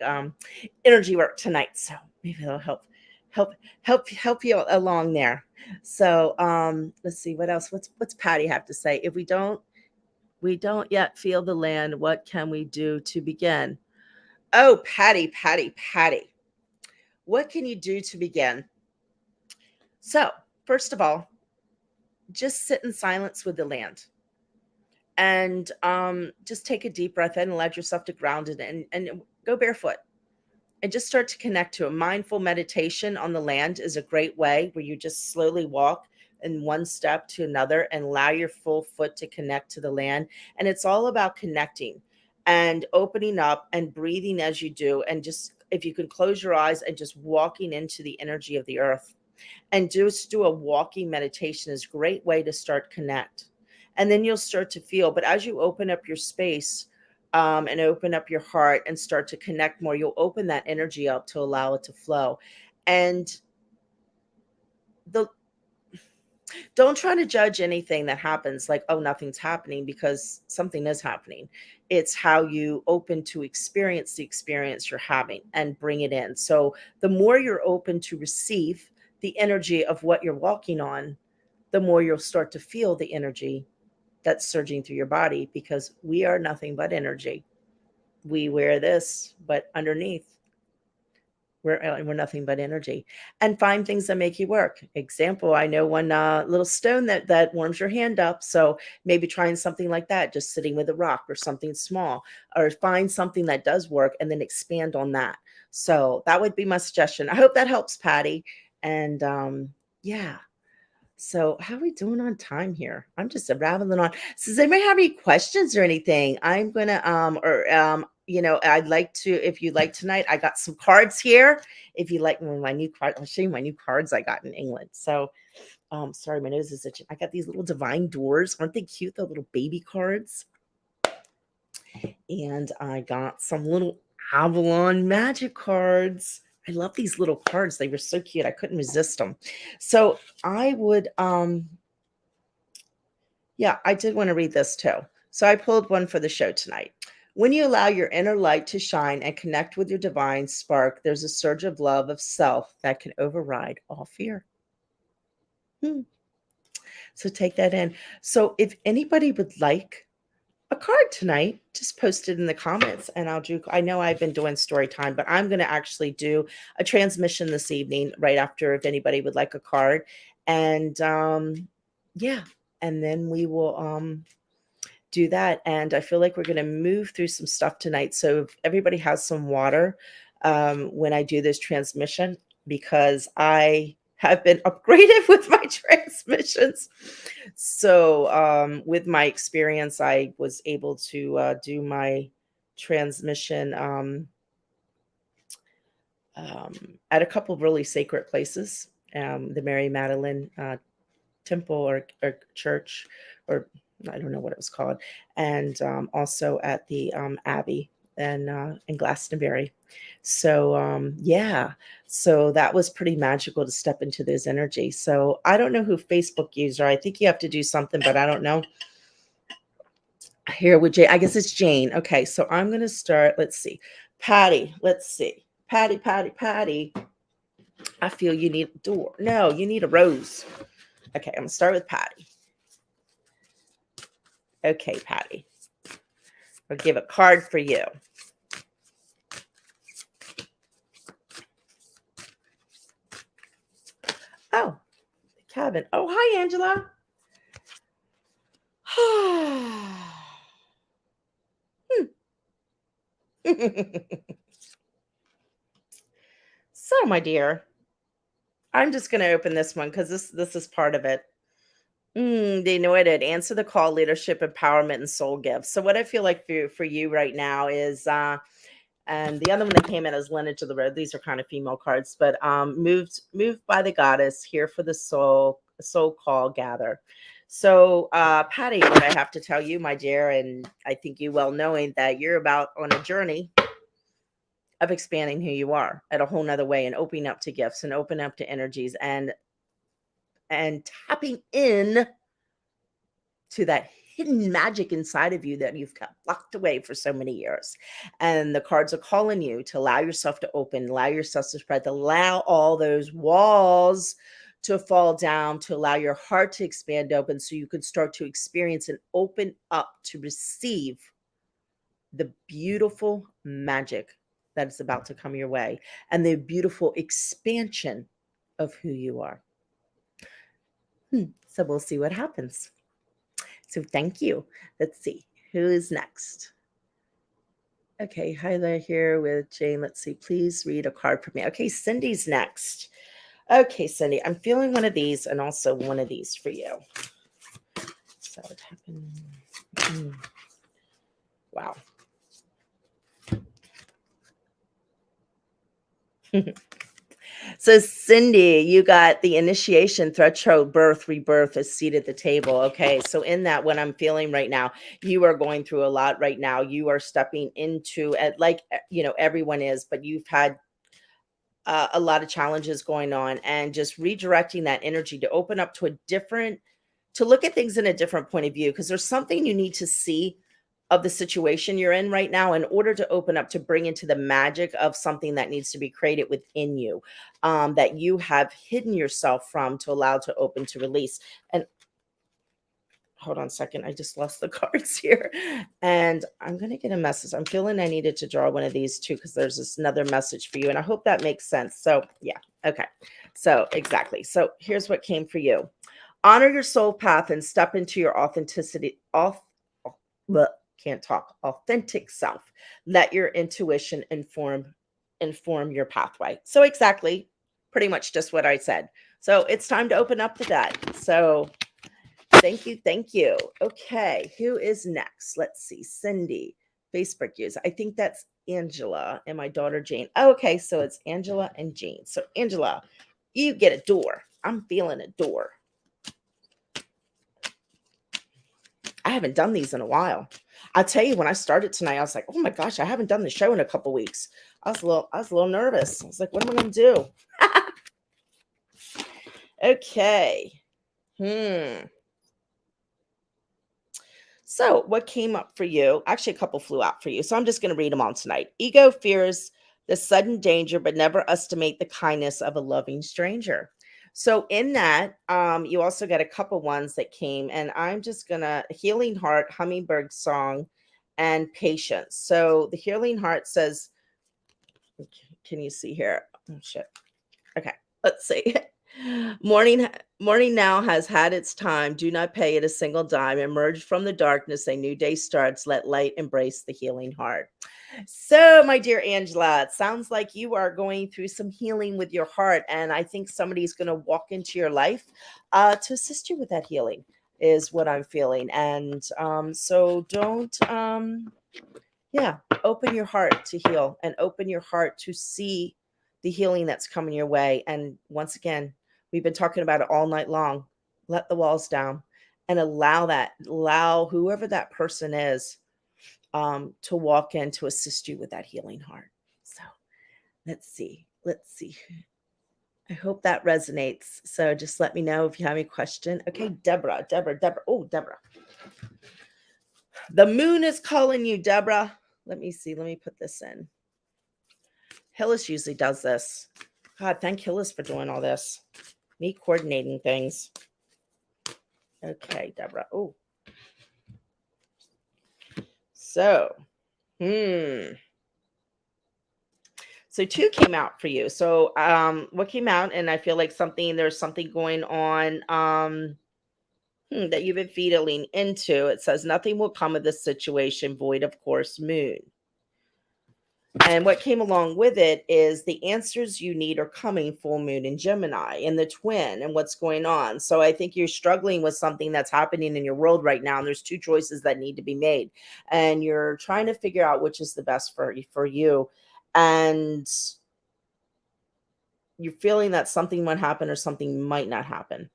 energy work tonight. So maybe it'll help you along there. So let's see what else. What's Patty have to say? If we don't yet feel the land, what can we do to begin? Oh, Patty. What can you do to begin? So, first of all, just sit in silence with the land. And just take a deep breath in and let yourself to ground it and go barefoot. And just start to connect to a mindful meditation on the land is a great way where you just slowly walk in one step to another and allow your full foot to connect to the land. And it's all about connecting and opening up and breathing as you do. And just, if you can close your eyes and just walking into the energy of the earth and just do a walking meditation is a great way to start connect. And then you'll start to feel, but as you open up your space, and open up your heart and start to connect more, you'll open that energy up to allow it to flow. And don't try to judge anything that happens like, oh, nothing's happening, because something is happening. It's how you open to experience the experience you're having and bring it in. So the more you're open to receive the energy of what you're walking on, the more you'll start to feel the energy that's surging through your body, because we are nothing but energy. We wear this, but underneath, we're nothing but energy. And find things that make you work. Example, I know one little stone that warms your hand up. So maybe trying something like that, just sitting with a rock or something small, or find something that does work and then expand on that. So that would be my suggestion. I hope that helps, Patty. And yeah. So how are we doing on time here? I'm just rattling on. So does anybody have any questions or anything? I'm gonna I'd like to, if you like tonight, I got some cards here. If you like my new card, I'll show you my new cards I got in England. So sorry, my nose is itching. I got these little divine doors. Aren't they cute? The little baby cards. And I got some little Avalon magic cards. I love these little cards. They were so cute. I couldn't resist them. So I would, yeah, I did want to read this too. So I pulled one for the show tonight. When you allow your inner light to shine and connect with your divine spark, there's a surge of love of self that can override all fear. So take that in. So if anybody would like a card tonight, just post it in the comments and I know I've been doing story time, but I'm going to actually do a transmission this evening right after, if anybody would like a card. And yeah, and then we will do that. And I feel like we're going to move through some stuff tonight. So if everybody has some water when I do this transmission, because I have been upgraded with my transmissions. So with my experience, I was able to do my transmission at a couple of really sacred places, the Mary Magdalene Temple or church, or I don't know what it was called, and also at the Abbey in Glastonbury. So yeah, so that was pretty magical to step into those energies. So I don't know who Facebook user. I think you have to do something, but I don't know. Here with Jane, I guess it's Jane. Okay, so I'm gonna start. Let's see, Patty. Let's see, Patty, Patty, Patty. I feel you need a door. No, you need a rose. Okay, I'm gonna start with Patty. Okay, Patty. I'll give a card for you. Oh, Kevin. Oh, hi, Angela. So, my dear, I'm just going to open this one because this is part of it. They know it. Answer the call, leadership, empowerment, and soul gifts. So, what I feel like for you right now is, and the other one that came in is lineage of the road. These are kind of female cards, but moved by the goddess, here for the soul call, gather. So, Patty, what I have to tell you, my dear, and I think you well knowing that you're about on a journey of expanding who you are at a whole nother way and opening up to gifts and open up to energies and tapping in to that hidden magic inside of you that you've kept locked away for so many years. And the cards are calling you to allow yourself to open, allow yourself to spread, to allow all those walls to fall down, to allow your heart to expand open so you can start to experience and open up to receive the beautiful magic that is about to come your way and the beautiful expansion of who you are. So we'll see what happens. So thank you. Let's see who is next. Okay, hi there, here with Jane. Let's see. Please read a card for me. Okay, Cindy's next. Okay, Cindy, I'm feeling one of these and also one of these for you. So it happened. Wow. So, Cindy, you got the initiation, threshold, birth, rebirth, a seat at the table. Okay. So, in that, what I'm feeling right now, you are going through a lot right now. You are stepping into, like, everyone is, but you've had a lot of challenges going on and just redirecting that energy to open up to to look at things in a different point of view, because there's something you need to see of the situation you're in right now in order to open up to bring into the magic of something that needs to be created within you, that you have hidden yourself from, to allow to open to release. And hold on a second, I just lost the cards here, and I'm going to get a message. I'm feeling I needed to draw one of these too, because there's another message for you, and I hope that makes sense. So yeah, okay, so exactly. So here's what came for you. Honor your soul path and step into your authenticity off but can't talk authentic self. Let your intuition inform your pathway. So exactly, pretty much just what I said. So it's time to open up to that. So thank you, thank you. Okay, who is next? Let's see. Cindy, Facebook user. I think that's Angela and my daughter Jane. Okay, so it's Angela and Jane. So Angela, you get a door. I'm feeling a door. I haven't done these in a while. I'll tell you, when I started tonight, I was like, oh my gosh, I haven't done the show in a couple weeks. I was a little nervous. I was like, what am I going to do? Okay. So what came up for you? Actually, a couple flew out for you. So I'm just going to read them all tonight. Ego fears the sudden danger, but never estimate the kindness of a loving stranger. So in that, you also got a couple ones that came, and I'm just gonna Healing Heart, Hummingbird Song, and Patience. So the Healing Heart says, can you see here? Oh shit. Okay, let's see. Morning now has had its time. Do not pay it a single dime. Emerge from the darkness. A new day starts. Let light embrace the healing heart. So, my dear Angela, it sounds like you are going through some healing with your heart. And I think somebody's going to walk into your life to assist you with that healing, is what I'm feeling. And so don't, open your heart to heal and open your heart to see the healing that's coming your way. And once again, we've been talking about it all night long. Let the walls down and allow whoever that person is to walk in to assist you with that healing heart. So let's see. Let's see. I hope that resonates. So just let me know if you have any question. Okay, Deborah. Oh, Deborah. The moon is calling you, Deborah. Let me see. Let me put this in. Hillis usually does this. God, thank Hillis for doing all this. Me coordinating things. Okay, Deborah. Oh. So, So 2 came out for you. So, what came out? And I feel like there's something going on that you've been feeding into. It says nothing will come of this situation, void of course, moon. And what came along with it is the answers you need are coming, full moon in Gemini and the twin and what's going on. So I think you're struggling with something that's happening in your world right now. And there's 2 choices that need to be made. And you're trying to figure out which is the best for you. And you're feeling that something might happen or something might not happen.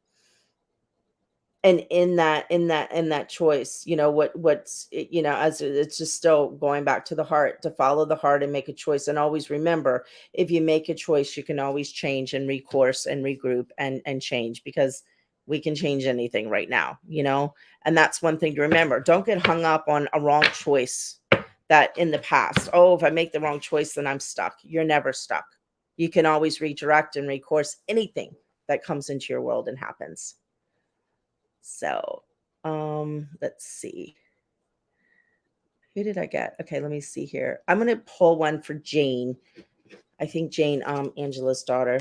And in that choice, as it's just still going back to the heart, to follow the heart and make a choice. And always remember, if you make a choice, you can always change and recourse and regroup and change, because we can change anything right now, and that's one thing to remember. Don't get hung up on a wrong choice that in the past. Oh, if I make the wrong choice, then I'm stuck. You're never stuck. You can always redirect and recourse anything that comes into your world and happens. So, let's see. Who did I get? Okay, let me see here. I'm going to pull one for Jane. I think Jane, Angela's daughter.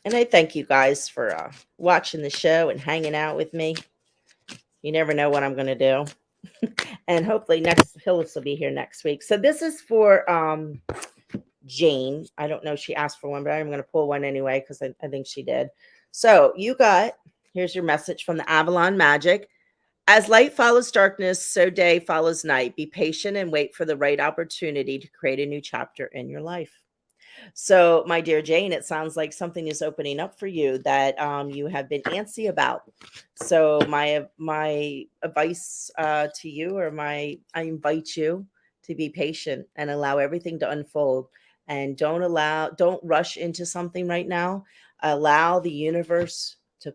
And I thank you guys for watching the show and hanging out with me. You never know what I'm going to do. And hopefully Hillis will be here next week. So this is for Jane. I don't know if she asked for one, but I'm going to pull one anyway because I think she did. So here's your message from the Avalon Magic. As light follows darkness, so day follows night. Be patient and wait for the right opportunity to create a new chapter in your life. So, my dear Jane, it sounds like something is opening up for you that you have been antsy about. So, my advice to you, I invite you to be patient and allow everything to unfold. And don't rush into something right now. Allow the universe to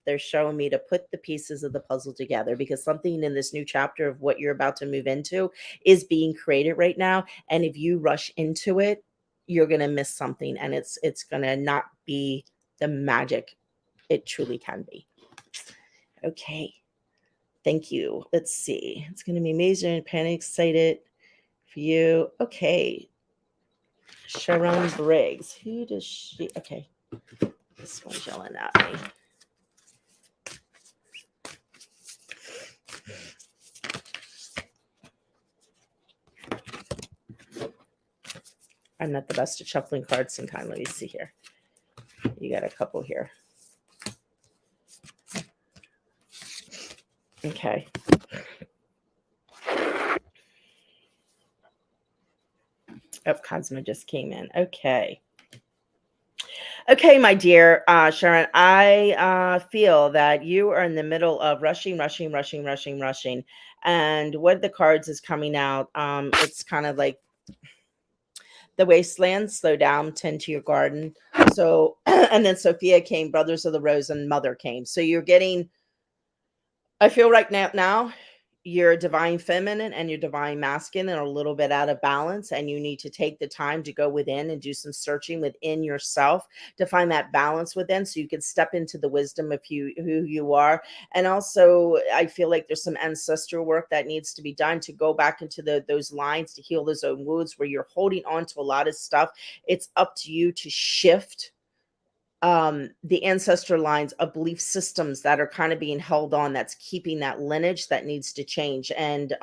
they're showing me to put the pieces of the puzzle together, because something in this new chapter of what you're about to move into is being created right now. And if you rush into it, you're going to miss something, and it's going to not be the magic it truly can be. Okay. Thank you. Let's see. It's going to be amazing. Panic excited for you. Okay. Sharon Briggs. Who does she? Okay. This one's yelling at me. I'm not the best at shuffling cards sometimes. Let me see here. You got a couple here. Okay. Oh, Cosmo just came in. Okay. Okay, my dear Sharon, I feel that you are in the middle of rushing. And what the cards is coming out, it's kind of like the wasteland, slow down, tend to your garden. So, and then Sophia came, Brothers of the Rose, and Mother came. So you're getting, I feel right now your divine feminine and your divine masculine are a little bit out of balance, and you need to take the time to go within and do some searching within yourself to find that balance within, so you can step into the wisdom of who you are. And also, I feel like there's some ancestral work that needs to be done to go back into those lines to heal those own wounds where you're holding on to a lot of stuff. It's up to you to shift the ancestor lines of belief systems that are kind of being held on, that's keeping that lineage that needs to change. And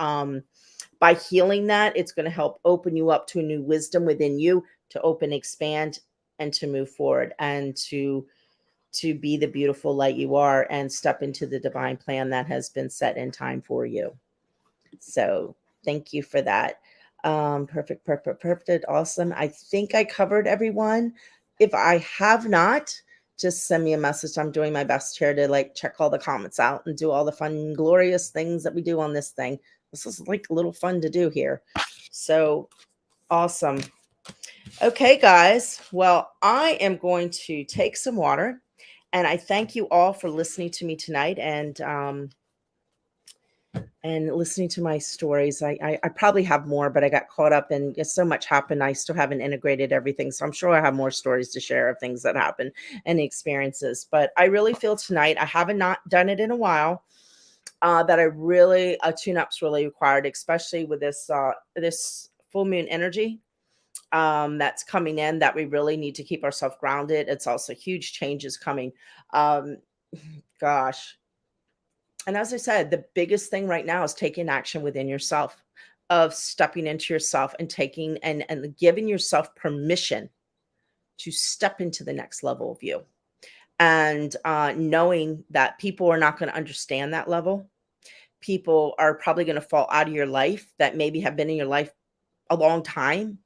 by healing that, it's going to help open you up to a new wisdom within you to open, expand, and to move forward, and to be the beautiful light you are and step into the divine plan that has been set in time for you. So thank you for that. Perfect. Awesome. I think I covered everyone. If I have not, just send me a message. I'm doing my best here to like check all the comments out and do all the fun, glorious things that we do on this thing. This is like a little fun to do here. So awesome. Okay, guys. Well, I am going to take some water, and I thank you all for listening to me tonight and listening to my stories. I probably have more, but I got caught up in so much happened. I still haven't integrated everything, so I'm sure I have more stories to share of things that happen and experiences. But I really feel tonight, I haven't not done it in a while. That I really a tune-up's really required, especially with this full moon energy that's coming in, that we really need to keep ourselves grounded. It's also huge changes coming. Um, gosh. And as I said, the biggest thing right now is taking action within yourself, of stepping into yourself and taking and giving yourself permission to step into the next level of you. And knowing that people are not going to understand that level. People are probably going to fall out of your life that maybe have been in your life a long time.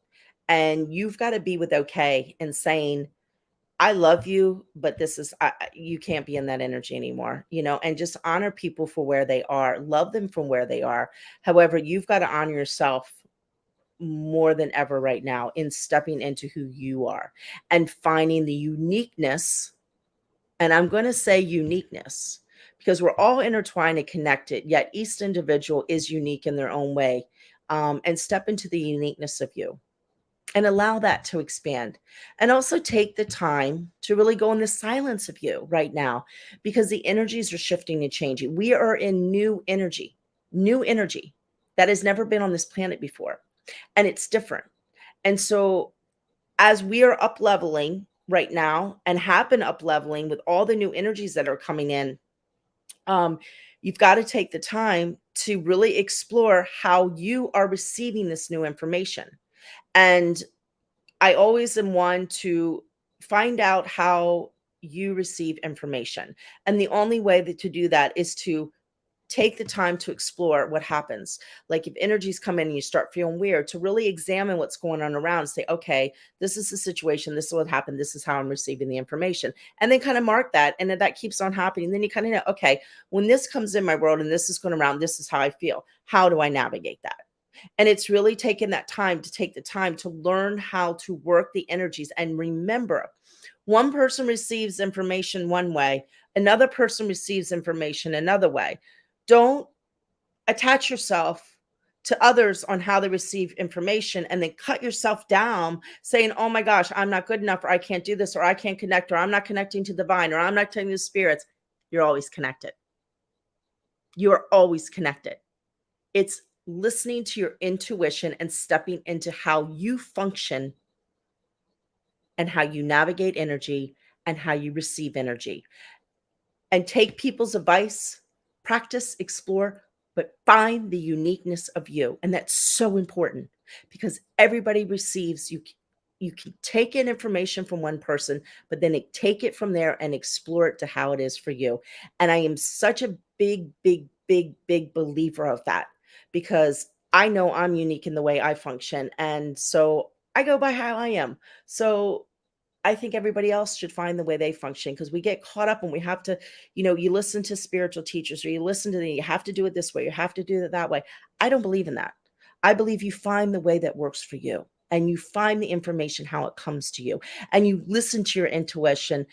And you've got to be with okay and saying, I love you, but this is, you can't be in that energy anymore, and just honor people for where they are, love them from where they are. However, you've got to honor yourself more than ever right now in stepping into who you are and finding the uniqueness. And I'm going to say uniqueness because we're all intertwined and connected, yet each individual is unique in their own way. And step into the uniqueness of you and allow that to expand. And also take the time to really go in the silence of you right now, because the energies are shifting and changing. We are in new energy that has never been on this planet before. And it's different. And so as we are up leveling right now and have been up leveling with all the new energies that are coming in, you've got to take the time to really explore how you are receiving this new information. And I always am one to find out how you receive information. And the only way to do that is to take the time to explore what happens. Like if energies come in and you start feeling weird, to really examine what's going on around, say, okay, this is the situation. This is what happened. This is how I'm receiving the information. And then kind of mark that. And then that keeps on happening. Then you kind of know, okay, when this comes in my world and this is going around, this is how I feel. How do I navigate that? And it's really taking that time to take the time to learn how to work the energies. And remember, one person receives information one way, another person receives information another way. Don't attach yourself to others on how they receive information and then cut yourself down saying, oh my gosh, I'm not good enough, or I can't do this, or I can't connect, or I'm not connecting to the divine, or I'm not connecting to spirits. You're always connected. You are always connected. It's listening to your intuition and stepping into how you function and how you navigate energy and how you receive energy. And take people's advice, practice, explore, but find the uniqueness of you. And that's so important because everybody receives you. You can take in information from one person, but then take it from there and explore it to how it is for you. And I am such a big, big, big, big believer of that because I know I'm unique in the way I function. And so I go by how I am. So I think everybody else should find the way they function, because we get caught up and we have to, you listen to spiritual teachers or you listen to you have to do it this way, you have to do it that way. I don't believe in that. I believe you find the way that works for you and you find the information how it comes to you and you listen to your intuition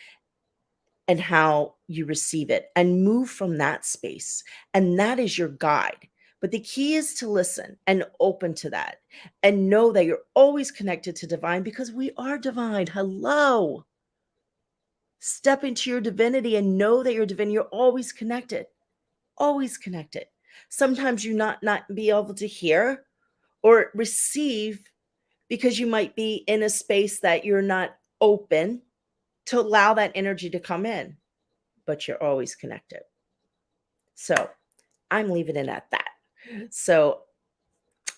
and how you receive it and move from that space. And that is your guide. But the key is to listen and open to that and know that you're always connected to divine because we are divine. Hello. Step into your divinity and know that you're divine. You're always connected, always connected. Sometimes you not be able to hear or receive because you might be in a space that you're not open to allow that energy to come in, but you're always connected. So I'm leaving it at that. So,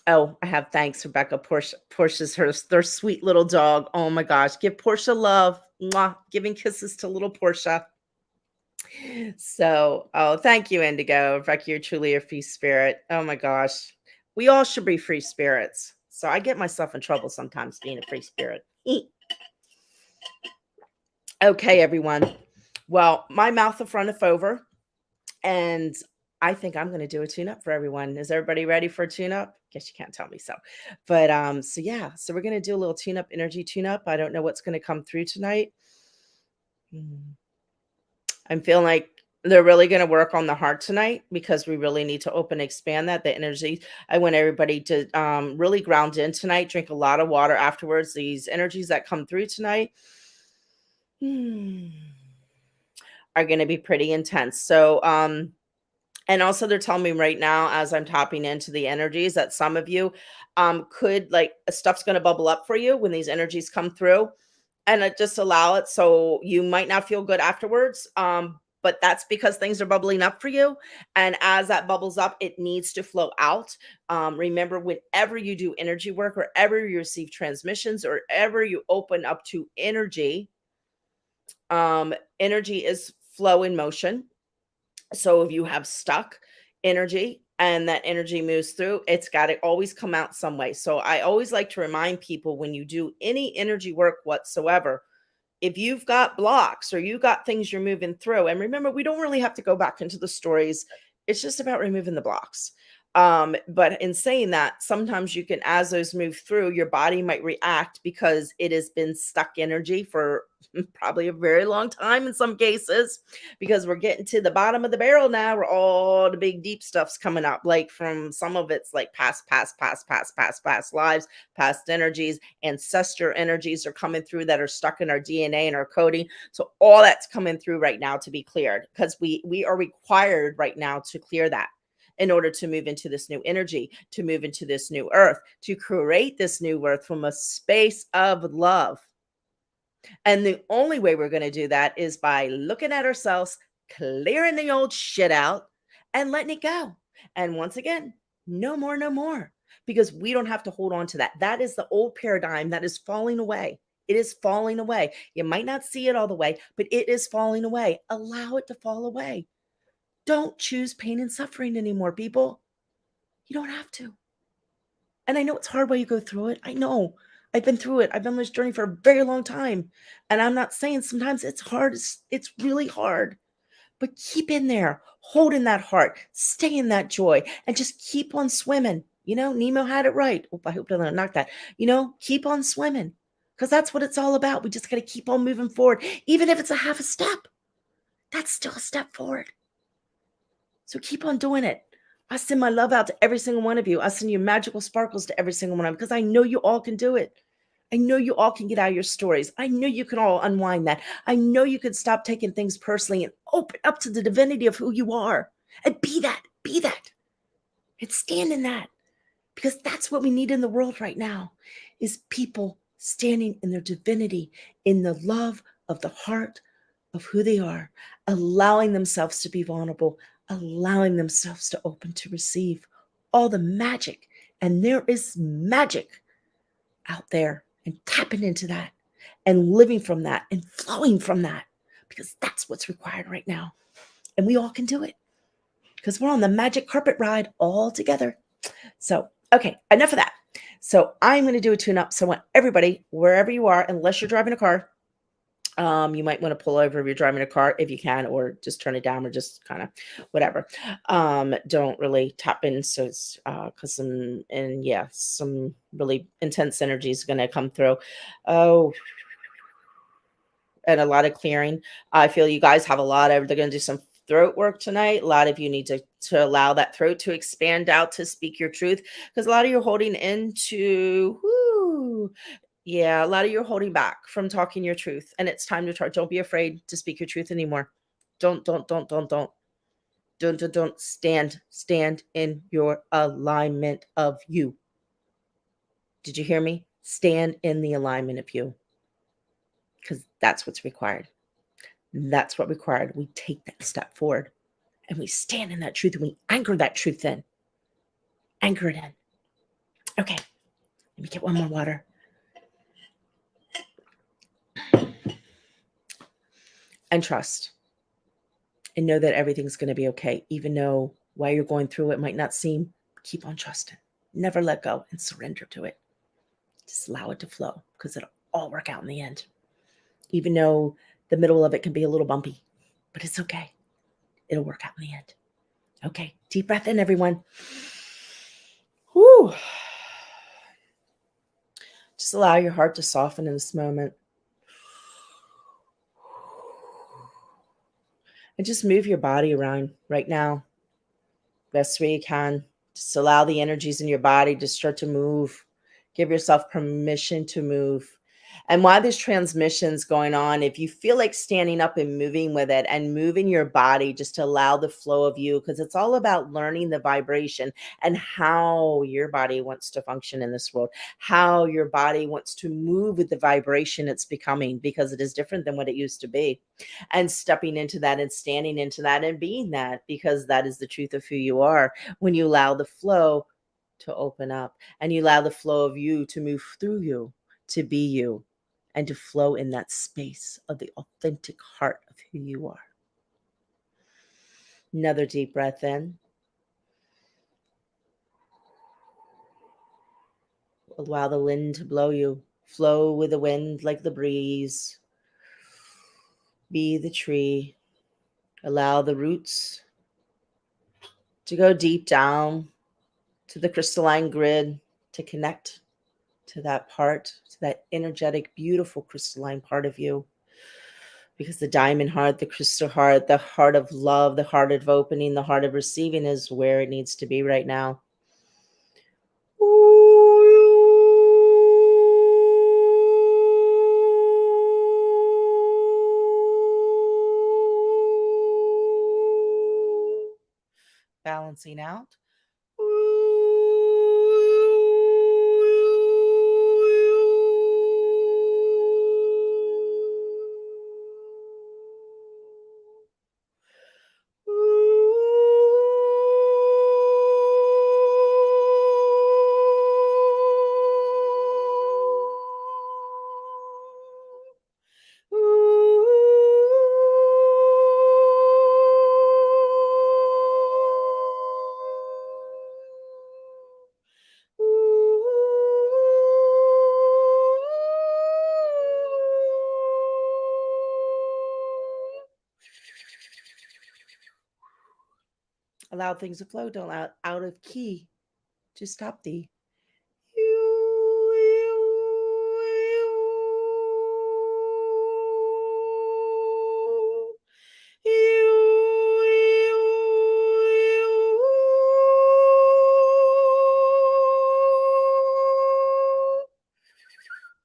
oh, I have thanks, Rebecka. Portia's their sweet little dog. Oh my gosh. Give Portia love. Mwah. Giving kisses to little Portia. So, oh, thank you, Indigo. Rebecka, you're truly a free spirit. Oh my gosh. We all should be free spirits. So I get myself in trouble sometimes being a free spirit. Okay, everyone. Well, my mouth will front over, and I think I'm going to do a tune up for everyone. Is everybody ready for a tune up? Guess you can't tell me so. But so yeah, so we're going to do a little tune up, energy tune up. I don't know what's going to come through tonight. I'm feeling like they're really going to work on the heart tonight because we really need to open, expand that the energy. I want everybody to really ground in tonight. Drink a lot of water afterwards. These energies that come through tonight are going to be pretty intense. So, and also they're telling me right now, as I'm tapping into the energies, that some of you could like stuff's going to bubble up for you when these energies come through, and just allow it. So you might not feel good afterwards. But that's because things are bubbling up for you. And as that bubbles up, it needs to flow out. Remember, whenever you do energy work, or ever you receive transmissions, or ever you open up to energy, energy is flow in motion. So if you have stuck energy and that energy moves through, it's got to always come out some way. So I always like to remind people, when you do any energy work whatsoever, if you've got blocks or you got things you're moving through, and remember, we don't really have to go back into the stories. It's just about removing the blocks. But in saying that, sometimes you can, as those move through, your body might react because it has been stuck energy for probably a very long time in some cases, because we're getting to the bottom of the barrel now, where all the big deep stuff's coming up. Like, from some of it's like past lives, past energies, ancestor energies are coming through that are stuck in our DNA and our coding. So all that's coming through right now to be cleared, because we are required right now to clear that in order to move into this new energy, to move into this new earth, to create this new earth from a space of love. And the only way we're going to do that is by looking at ourselves, clearing the old shit out, and letting it go. And once again, no more, no more, because we don't have to hold on to that. That is the old paradigm that is falling away. It is falling away. You might not see it all the way, but it is falling away. Allow it to fall away. Don't choose pain and suffering anymore, people. You don't have to. And I know it's hard while you go through it. I know. I've been through it. I've been on this journey for a very long time. And I'm not saying sometimes it's hard. It's really hard. But keep in there. Hold in that heart. Stay in that joy. And just keep on swimming. You know, Nemo had it right. Oh, I hope I don't knock that. You know, keep on swimming. Because that's what it's all about. We just got to keep on moving forward. Even if it's a half a step, that's still a step forward. So keep on doing it. I send my love out to every single one of you. I send you magical sparkles to every single one of them, because I know you all can do it. I know you all can get out of your stories. I know you can all unwind that. I know you can stop taking things personally and open up to the divinity of who you are, and be that, and stand in that, because that's what we need in the world right now, is people standing in their divinity, in the love of the heart of who they are, allowing themselves to be vulnerable, allowing themselves to open to receive all the magic. And there is magic out there, and tapping into that and living from that and flowing from that, because that's what's required right now. And we all can do it, because we're on the magic carpet ride all together. So, okay, enough of that. So I'm going to do a tune up. So I want everybody, wherever you are, unless you're driving a car, you might want to pull over if you're driving a car, if you can, or just turn it down, or just kind of whatever. Don't really tap in. So it's because some really intense energy is going to come through. Oh, and a lot of clearing. I feel you guys have they're going to do some throat work tonight. A lot of you need to allow that throat to expand out, to speak your truth, because a lot of you are holding into, a lot of you are holding back from talking your truth, and it's time to talk. Don't be afraid to speak your truth anymore. Don't stand in your alignment of you. Did you hear me? Stand in the alignment of you, because that's what's required. That's what required. We take that step forward, and we stand in that truth, and we anchor that truth in. Anchor it in. Okay, let me get one more water. And trust. And know that everything's going to be okay, even though while you're going through it might not seem. Keep on trusting. Never let go, and surrender to it. Just allow it to flow, because it'll all work out in the end. Even though The middle of it can be a little bumpy, but it's okay. It'll work out in the end. Okay, deep breath in, everyone. Whew. Just allow your heart to soften in this moment. And just move your body around right now, best way you can. Just allow the energies in your body to start to move. Give yourself permission to move. And while this transmission's going on, if you feel like standing up and moving with it and moving your body just to allow the flow of you, because it's all about learning the vibration and how your body wants to function in this world, how your body wants to move with the vibration it's becoming, because it is different than what it used to be. And stepping into that and standing into that and being that, because that is the truth of who you are when you allow the flow to open up and you allow the flow of you to move through you, to be you, and to flow in that space of the authentic heart of who you are. Another deep breath in. Allow the wind to blow you. Flow with the wind like the breeze. Be the tree. Allow the roots to go deep down to the crystalline grid, to connect to that part, to that energetic, beautiful crystalline part of you. Because the diamond heart, the crystal heart, the heart of love, the heart of opening, the heart of receiving is where it needs to be right now. Balancing out. Allow things to flow. Don't allow out of key to stop thee.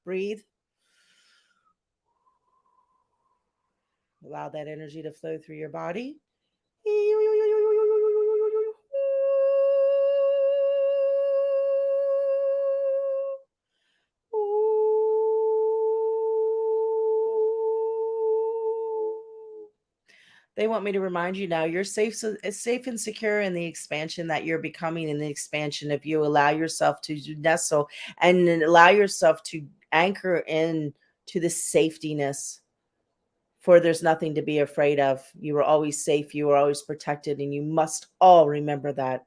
Breathe. Allow that energy to flow through your body. They want me to remind you now you're safe, so it's safe and secure in the expansion that you're becoming, in the expansion of you. Allow yourself to nestle and then allow yourself to anchor in to the safetiness, for there's nothing to be afraid of. You are always safe, you are always protected, and you must all remember that.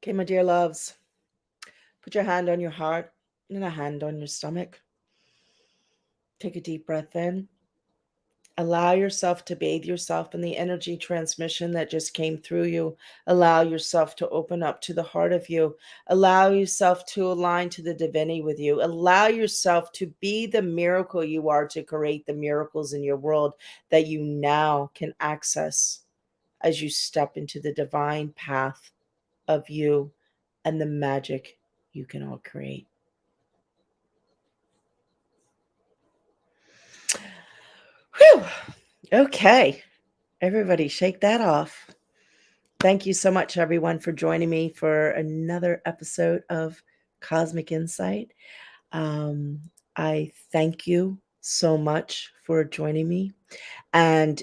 Okay, my dear loves, put your hand on your heart and a hand on your stomach. Take a deep breath in. Allow yourself to bathe yourself in the energy transmission that just came through you. Allow yourself to open up to the heart of you. Allow yourself to align to the divinity with you. Allow yourself to be the miracle you are, to create the miracles in your world that you now can access as you step into the divine path of you and the magic you can all create. Whew. Okay. Everybody, shake that off. Thank you so much, everyone, for joining me for another episode of Cosmic Insight. Um, I thank you so much for joining me. And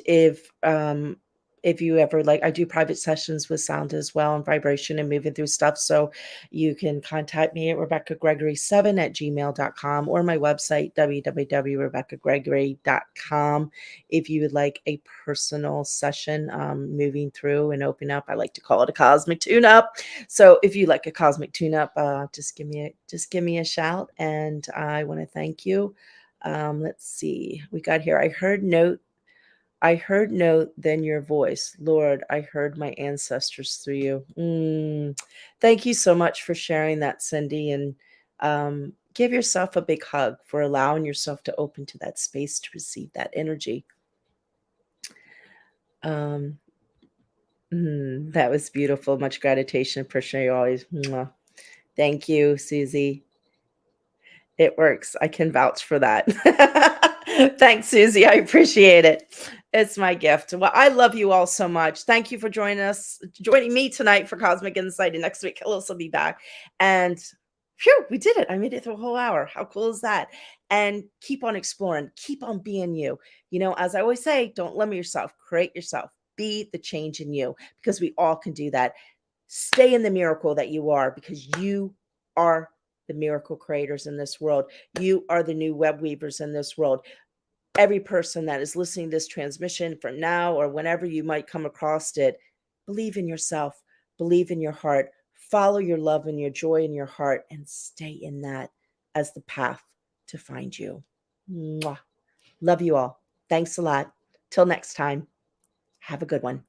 if you ever like, I do private sessions with sound as well, and vibration and moving through stuff. So you can contact me at RebeckaGregory7@gmail.com or my website, www.RebeckaGregory.com. If you would like a personal session, moving through and open up, I like to call it a cosmic tune-up. So if you like a cosmic tune-up, just give me a shout. And I want to thank you. Let's see. We got here. I heard note, then your voice. Lord, I heard my ancestors through you. Thank you so much for sharing that, Cindy. And give yourself a big hug for allowing yourself to open to that space to receive that energy. That was beautiful. Much gratitude. Appreciate you always. Mwah. Thank you, Susie. It works. I can vouch for that. Thanks, Susie. I appreciate it. It's my gift. Well, I love you all so much. Thank you for joining me tonight for Cosmic Insight. And next week, Hillis will be back. And phew, we did it. I made it through a whole hour. How cool is that? And keep on exploring. Keep on being you. You know, as I always say, don't limit yourself. Create yourself. Be the change in you, because we all can do that. Stay in the miracle that you are, because you are the miracle creators in this world. You are the new web weavers in this world. Every person that is listening to this transmission from now or whenever you might come across it, believe in yourself, believe in your heart, follow your love and your joy in your heart, and stay in that as the path to find you. Mwah. Love you all. Thanks a lot. Till next time, have a good one.